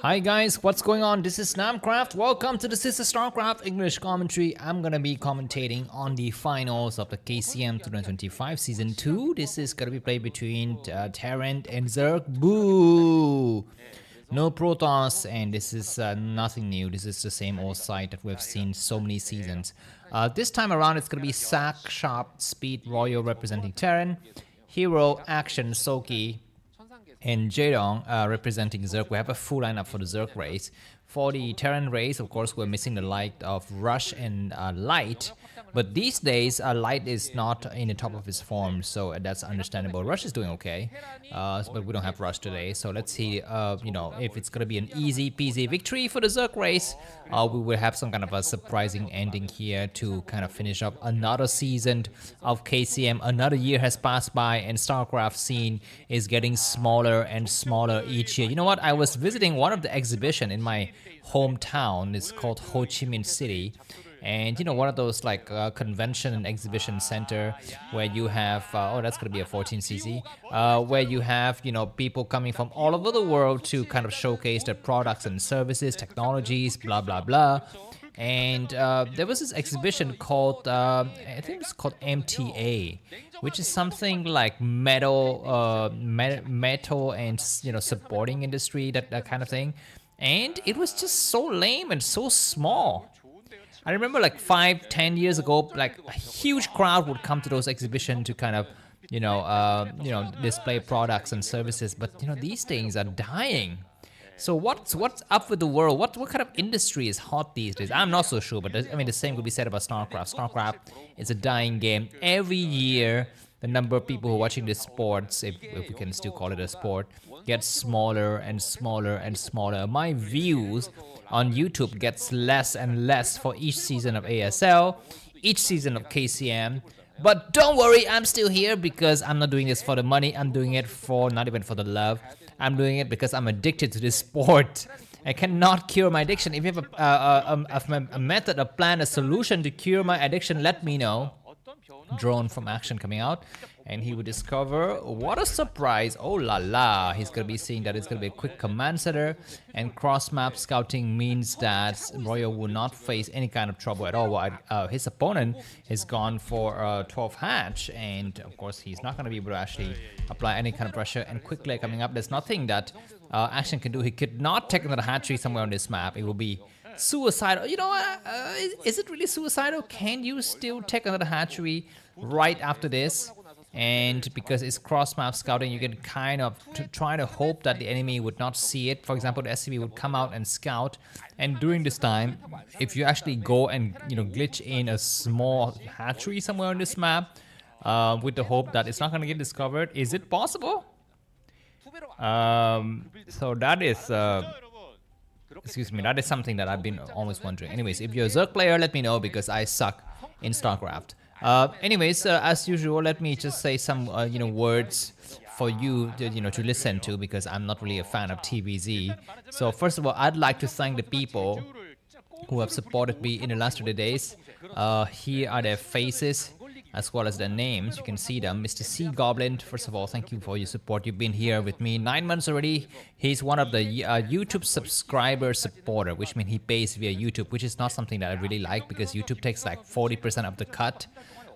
Hi guys, what's going on? This is Namkraft. Welcome to the Sister Starcraft English commentary. I'm gonna be commentating on the finals of the KCM 2025 Season 2. This is gonna be played between Terran and Zerg. Boo! No Protoss, and this is nothing new. This is the same old site that we've seen so many seasons. This time around, it's gonna be Sack, Sharp, Speed, Royal representing Terran, Hero, Action, Soki, and Jaedong representing Zerg. We have a full lineup for the Zerg race. For the Terran race, of course, we're missing the light of Rush and Light. But these days, Light is not in the top of his form, so that's understandable. Rush is doing okay, but we don't have Rush today. So let's see, if it's gonna be an easy peasy victory for the Zerg race. We will have some kind of a surprising ending here to kind of finish up another season of KCM. Another year has passed by, and Starcraft scene is getting smaller and smaller each year. You know what? I was visiting one of the exhibition in my hometown. It's called Ho Chi Minh City. And one of those like convention and exhibition center where you have that's gonna be a 14cc where you have people coming from all over the world to kind of showcase their products and services, technologies, blah blah blah. And there was this exhibition called I think it's called MTA, which is something like metal and supporting industry, that kind of thing. And it was just so lame and so small. I remember like 5-10 years ago, like a huge crowd would come to those exhibitions to kind of, display products and services. But these things are dying. So what's up with the world? What kind of industry is hot these days? I'm not so sure, but the same could be said about Starcraft. Starcraft is a dying game. Every year, the number of people who are watching this sports, if we can still call it a sport, gets smaller and smaller and smaller. My views on YouTube gets less and less for each season of ASL, each season of KCM. But don't worry, I'm still here because I'm not doing this for the money. I'm doing it for, not even for the love. I'm doing it because I'm addicted to this sport. I cannot cure my addiction. If you have a method, a plan, a solution to cure my addiction, let me know. Drone from Action coming out, and he would discover, what a surprise, oh la la, he's gonna be seeing that it's gonna be a quick command center, and cross map scouting means that Royal will not face any kind of trouble at all. His opponent has gone for 12 hatch, and of course he's not gonna be able to actually apply any kind of pressure. And quickly coming up, there's nothing that Action can do. He could not take another hatchery somewhere on this map. It will be suicidal. Is it really suicidal? Can you still take another hatchery right after this? And because it's cross-map scouting, you can kind of try to hope that the enemy would not see it. For example, the SCV would come out and scout, and during this time, if you actually go and glitch in a small hatchery somewhere on this map, with the hope that it's not going to get discovered, is it possible? So that is excuse me, that is something that I've been always wondering. Anyways, if you're a Zerg player, let me know because I suck in Starcraft. As usual, let me just say some words for you to listen to, because I'm not really a fan of TvZ. So first of all, I'd like to thank the people who have supported me in the last 30 days. Here are their faces as well as their names. You can see them. Mr. C Goblin, first of all, thank you for your support. You've been here with me 9 months already. He's one of the YouTube subscriber supporter, which means he pays via YouTube, which is not something that I really like because YouTube takes like 40% of the cut.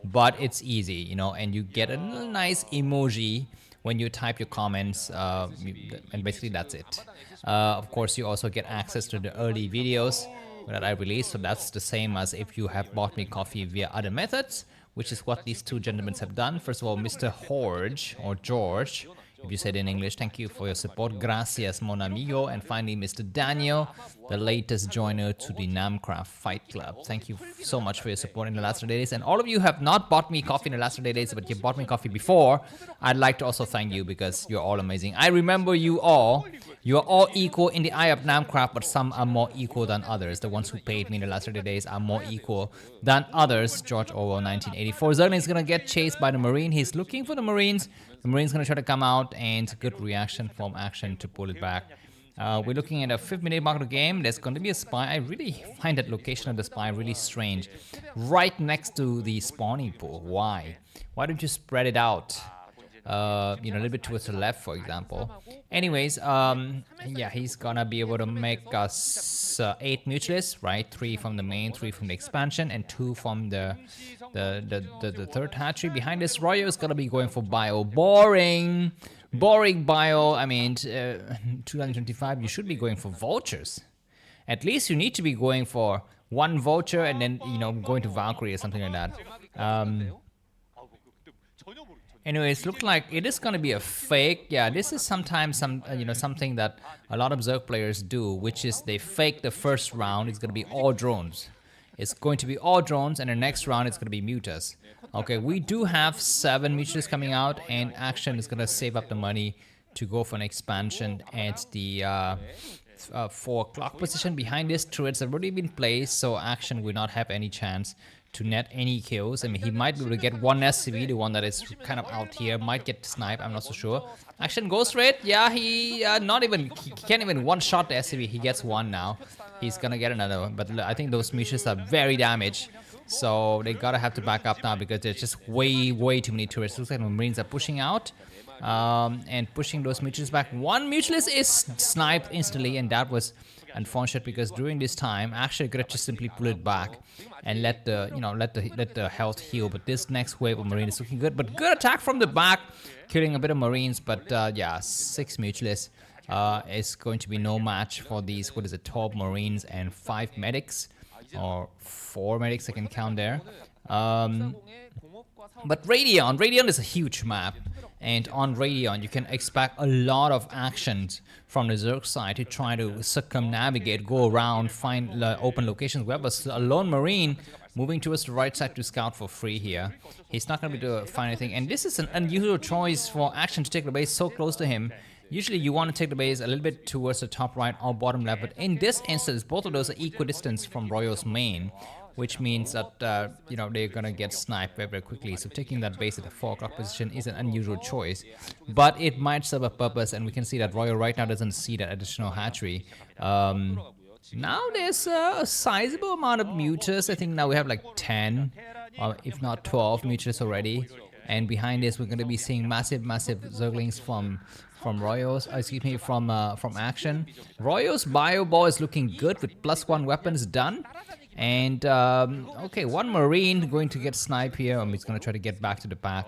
But it's easy, and you get a nice emoji when you type your comments, and basically that's it. Of course, you also get access to the early videos that I release, so that's the same as if you have bought me coffee via other methods, which is what these two gentlemen have done. First of all, Mr. Horge, or George, if you said in English, thank you for your support. Gracias, mon amigo. And finally, Mr. Daniel, the latest joiner to the Namkraft Fight Club. Thank you so much for your support in the last 30 days. And all of you have not bought me coffee in the last 30 days, but you bought me coffee before. I'd like to also thank you because you're all amazing. I remember you all. You are all equal in the eye of Namkraft, but some are more equal than others. The ones who paid me in the last 30 days are more equal than others. George Orwell, 1984. Zerg is gonna get chased by the Marine. He's looking for the Marines. The Marine's gonna try to come out, and good reaction from Action to pull it back. We're looking at a 5th minute mark of the game. There's going to be a spy. I really find that location of the spy really strange. Right next to the spawning pool. Why? Why don't you spread it out? you know, a little bit towards the left, for example. Anyways, yeah, he's gonna be able to make us 8 mutualists, right? 3 from the main, 3 from the expansion, and 2 from the third hatchery. Behind this, Royo is gonna be going for bio. Boring bio. I mean, 2025, you should be going for vultures. At least you need to be going for 1 vulture and then, you know, going to Valkyrie or something like that. Anyways, look like it is going to be a fake. Yeah, this is sometimes you know, something that a lot of Zerg players do, which is they fake the first round. It's going to be all drones. It's going to be all drones, and the next round it's going to be mutas. Okay, we do have 7 mutas coming out, and Action is going to save up the money to go for an expansion at the 4 o'clock position. Behind this, turrets have already been placed, so Action will not have any chance to net any kills. I mean, he might be able to get 1 SCV, the one that is kind of out here, might get sniped, I'm not so sure. Action Ghost Raid, yeah, he can't even one-shot the SCV, he gets 1 now. He's gonna get another one, but I think those missions are very damaged, so they gotta have to back up now because there's just way too many turrets. Looks like the Marines are pushing out. And pushing those mutualists back. 1 mutualist is sniped instantly, and that was unfortunate because during this time, actually could have just simply pull it back and let the health heal. But this next wave of Marine is looking good. But good attack from the back, killing a bit of Marines. But yeah, 6 mutualists is going to be no match for these. What is it? 12 Marines and 5 medics, or 4 medics I can count there. But Radeon is a huge map, and on Radeon you can expect a lot of actions from the Zerg side to try to circumnavigate, go around, find open locations. We have a lone Marine moving towards the right side to scout for free here. He's not going to be able to find anything, and this is an unusual choice for Action to take the base so close to him. Usually you want to take the base a little bit towards the top right or bottom left, but in this instance, both of those are equidistant from Royo's main, which means that, you know, they're gonna get sniped very quickly. So taking that base at the 4 o'clock position is an unusual choice, but it might serve a purpose, and we can see that Royo right now doesn't see that additional hatchery. Now there's a sizable amount of mutas. I think now we have like 10, or if not 12 mutas already. And behind this, we're going to be seeing massive Zerglings from Royo's, from Action. Royo's bio ball is looking good with +1 weapons done. And okay, 1 Marine going to get sniped here. He's going to try to get back to the pack.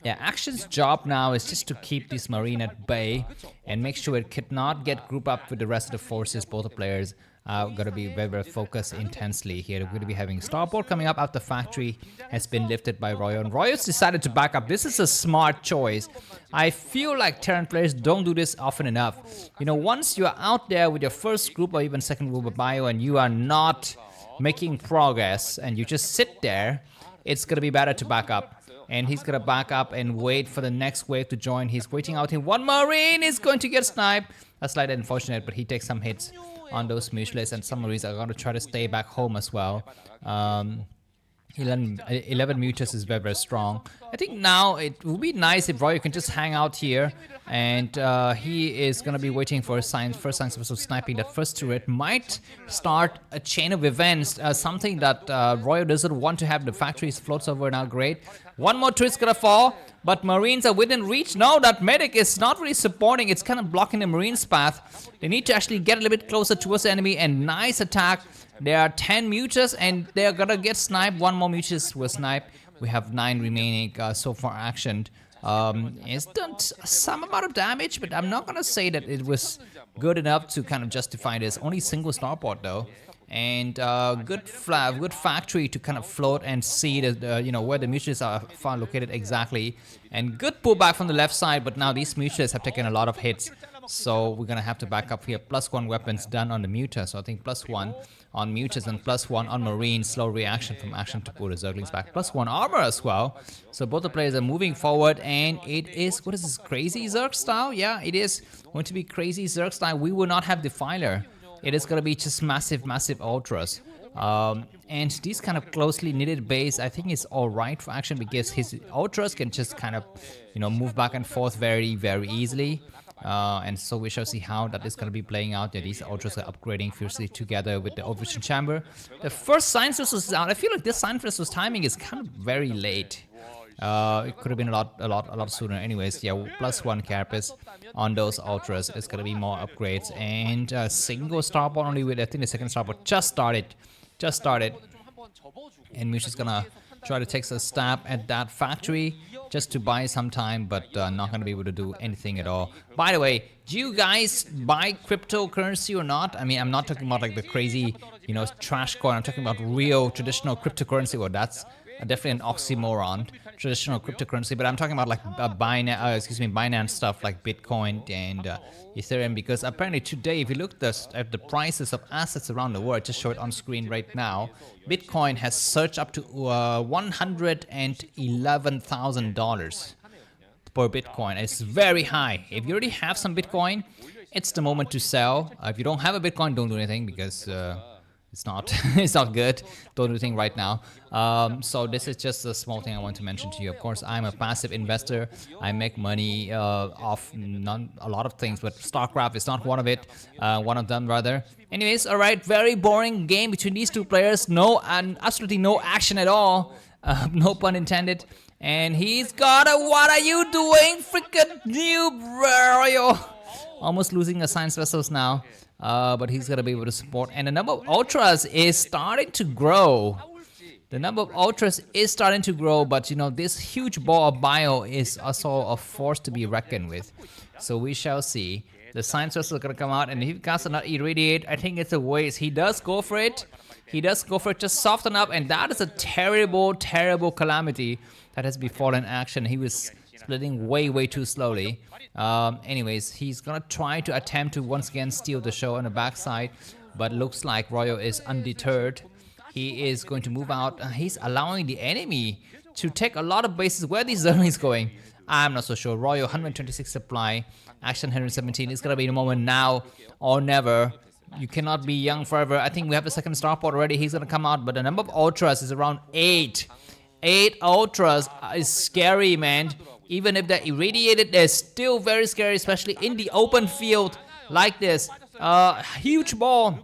Yeah, Action's job now is just to keep this Marine at bay and make sure it could not get grouped up with the rest of the forces. Both the players got to be very focused intensely here. We're going to be having Starport coming up after factory has been lifted by Royo. And Royo's decided to back up. This is a smart choice. I feel like Terran players don't do this often enough. You know, once you're out there with your first group or even second group of bio and you are not making progress and you just sit there, it's going to be better to back up. And he's going to back up and wait for the next wave to join. He's waiting out here. 1 Marine is going to get sniped. That's slightly unfortunate, but he takes some hits on those mutualists, and some Marines are going to try to stay back home as well. 11 mutas is very strong. I think now it would be nice if Royo can just hang out here, and he is going to be waiting for first signs of sniping. That first turret might start a chain of events, something that Royo doesn't want to have. The factories floats over now, great. 1 more turret's gonna fall, but Marines are within reach. No, that medic is not really supporting. It's kind of blocking the Marines' path. They need to actually get a little bit closer towards the enemy, and nice attack. There are 10 mutas, and they're gonna get sniped. 1 more mutas was sniped. We have 9 remaining so far actioned. It's done some amount of damage, but I'm not gonna say that it was good enough to kind of justify this. Only single starport though, and good factory to kind of float and see the you know, where the mutualists are found located exactly, and good pullback from the left side. But now these mutualists have taken a lot of hits, so we're gonna have to back up here. +1 weapons done on the muta, so I think +1 on mutas and +1 on marine. Slow reaction from Action to pull the Zerglings back. +1 armor as well. So both the players are moving forward, and it is, what is this, crazy Zerg style? Yeah, it is going to be crazy Zerg style. We will not have Defiler. It is going to be just massive ultras. And these kind of closely knitted base, I think is alright for Action because his ultras can just kind of, you know, move back and forth very easily. And so we shall see how that is going to be playing out. Yeah, these ultras are upgrading fiercely together with the overvision chamber. The first science was out. I feel like this science was timing is kind of very late. It could have been a lot sooner. Anyways, yeah, +1 carapace on those ultras. It's gonna be more upgrades and single starport only with I think the second starport just started, and we're just gonna try to take a stab at that factory just to buy some time, but not gonna be able to do anything at all. By the way, do you guys buy cryptocurrency or not? I mean, I'm not talking about like the crazy, you know, trash coin. I'm talking about real traditional cryptocurrency. Well, that's definitely an oxymoron, traditional cryptocurrency, but I'm talking about like Binance stuff like Bitcoin and Ethereum, because apparently today, if you look at the prices of assets around the world, just show it on screen right now, Bitcoin has surged up to $111,000 per Bitcoin. It's very high. If you already have some Bitcoin, it's the moment to sell. If you don't have a Bitcoin, don't do anything because it's not it's not good. Don't do anything right now. So this is just a small thing I want to mention to you. Of course, I'm a passive investor. I make money off a lot of things, but Starcraft is not one of it. One of them rather. Anyways, all right. Very boring game between these two players. Absolutely no action at all. No pun intended. And he's got a what are you doing, freaking noob, Royal? Almost losing the science vessels now. But he's gonna be able to support, and the number of ultras is starting to grow. But you know, this huge ball of bio is also a force to be reckoned with. So we shall see. The science vessel is gonna come out, and if he casts not irradiate, I think it's a waste. He does go for it. Just soften up, and that is a terrible, terrible calamity that has befallen action. He was splitting way too slowly. Anyways, he's gonna try to attempt to once again steal the show on the backside, but looks like Royo is undeterred. He is going to move out. He's allowing the enemy to take a lot of bases. Where are these Zerglings going? I'm not so sure. Royo 126 supply, action 117. It's gonna be the moment now or never. You cannot be young forever. I think we have the second starport already. He's gonna come out, but the number of ultras is around 8. 8 ultras is scary, man. Even if they're irradiated, they're still very scary, especially in the open field like this. Huge ball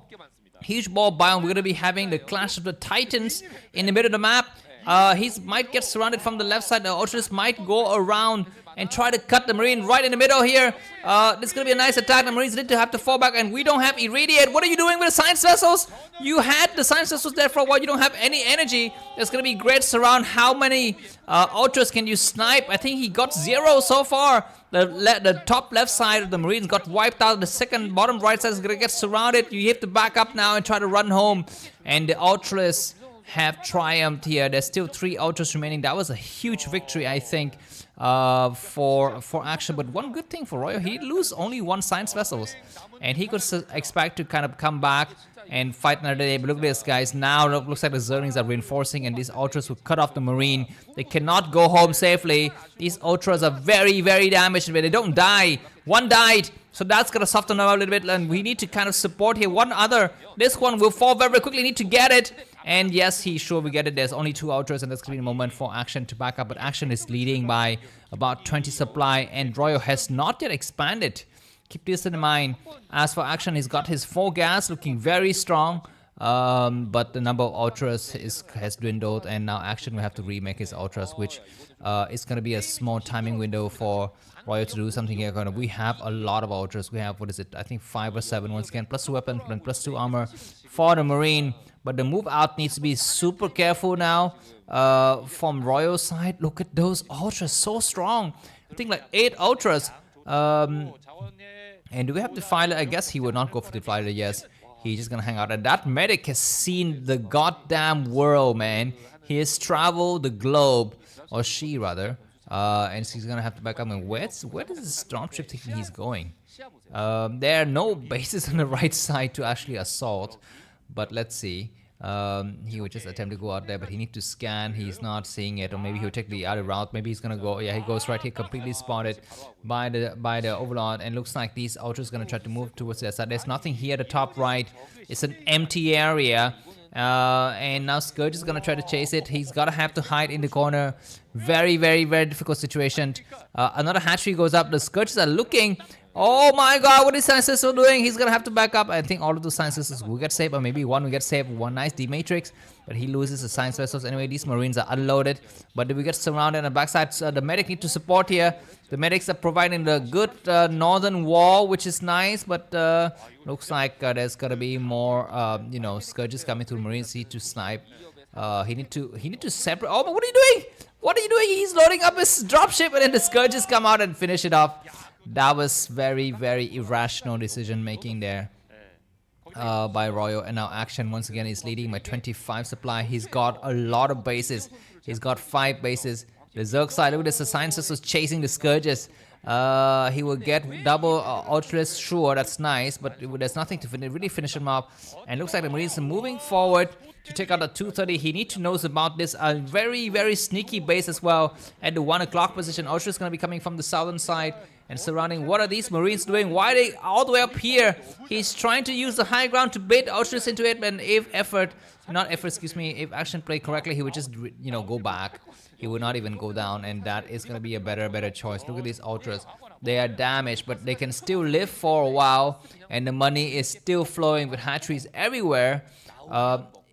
biome. We're gonna be having the Clash of the Titans in the middle of the map. He might get surrounded from the left side. The Ultras might go around and try to cut the Marine right in the middle here. This is going to be a nice attack. The Marines need to have to fall back, and we don't have Irradiate. What are you doing with the Science Vessels? You had the Science Vessels there for a while. You don't have any energy. There's going to be great surround. How many Ultras can you snipe? I think he got 0 so far. The top left side of the Marines got wiped out. The second bottom right side is going to get surrounded. You have to back up now and try to run home. And the Ultras have triumphed here. There's still 3 Ultras remaining. That was a huge victory, I think, for action. But one good thing for Royo, he lose only 1 Science Vessels, and he could expect to kind of come back and fight another day. But look at this, guys. Now it looks like the Zerglings are reinforcing, and these Ultras will cut off the Marine. They cannot go home safely. These Ultras are very, very damaged, but they don't die. 1 died. So that's going to soften them up a little bit, and we need to kind of support here. This one will fall very, very quickly. Need to get it. And yes, he sure we get it. There's only 2 Ultras, and that's going to be a moment for Action to back up. But Action is leading by about 20 supply, and Royo has not yet expanded. Keep this in mind. As for Action, he's got his 4 gas, looking very strong. But the number of Ultras has dwindled, and now Action will have to remake his Ultras, which is going to be a small timing window for Royo to do something here. We have a lot of Ultras. We have, what is it, I think 5 or 7 once again, plus 2 weapons and plus 2 armor for the Marine. But the move out needs to be super careful now from Royo's side. Look at those Ultras, so strong. I think like 8 Ultras. And do we have the Defiler? I guess he would not go for the Defiler, yes. He's just gonna hang out. And that medic has seen the goddamn world, man. He has traveled the globe, or she rather. And she's gonna have to back up. And where does this Stormtrip think he's going? There are no bases on the right side to actually assault. But let's see. He would just attempt to go out there, but he needs to scan. He's not seeing it, or maybe he'll take the other route. Maybe he's gonna go. Yeah, he goes right here, completely spotted by the Overlord, and looks like these Ultras gonna try to move towards their side. There's nothing here at the top right. It's an empty area. And now Scourge is gonna try to chase it. He's gotta have to hide in the corner. Very, very, very difficult situation. Another hatchery goes up. The Scourges are looking. Oh my god, what is Science System doing? He's gonna have to back up. I think all of those Science Systems will get saved, or maybe one will get saved. One nice D-Matrix, but he loses the Science Vessels. Anyway, these Marines are unloaded, but we get surrounded on the backside. So the medic need to support here. The medics are providing the good northern wall, which is nice, but looks like there's gonna be more, you know, Scourges coming through. Marines need to snipe. He need to separate. Oh, but what are you doing? What are you doing? He's loading up his dropship, and then the Scourges come out and finish it off. That was very, very irrational decision making there by Royal. And now Action once again is leading by 25 supply. He's got a lot of bases. He's got 5 bases. The Zerg side, look at this. The Sciences was chasing the Scourges. He will get double Ultras, sure, that's nice, but there's nothing to really finish him up. And looks like the Marines are moving forward to take out the 230. He needs to know about this. A very, very sneaky base as well at the 1 o'clock position. Ultra is going to be coming from the southern side and surrounding. What are these Marines doing? Why are they all the way up here? He's trying to use the high ground to bait Ultras into it, and if Action played correctly, he would just, you know, go back. He would not even go down, and that is going to be a better choice. Look at these Ultras. They are damaged, but they can still live for a while, and the money is still flowing with hatcheries everywhere.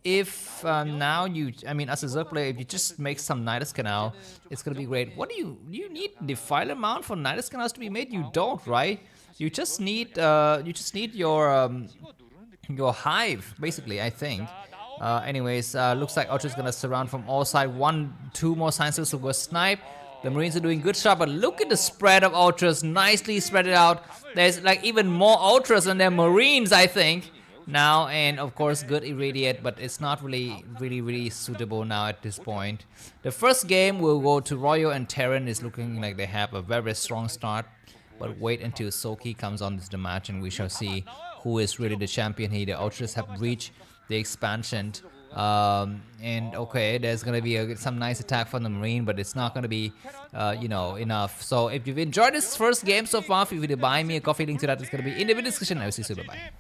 If now as a Zerg player, if you just make some Nidus Canal, it's gonna be great. What do you need Defiler Mount for Nidus Canals to be made? You don't, right? You just need your hive, basically, I think. Anyways, looks like Ultra's gonna surround from all sides. 2 more Sciences will go snipe. The Marines are doing good job, but look at the spread of Ultras, nicely spread it out. There's like even more Ultras than their Marines, I think. Now, and of course good irradiate, but it's not really suitable now at this point. The first game will go to Royal, and Terran is looking like they have a very strong start, but wait until Soki comes on to the match and we shall see who is really the champion here. The Ultras have reached the expansion, and okay, there's gonna be some nice attack from the Marine, but it's not gonna be you know, enough. So if you've enjoyed this first game so far, feel free to buy me a coffee. Link to that is gonna be in the video description. I will see you soon. Bye bye.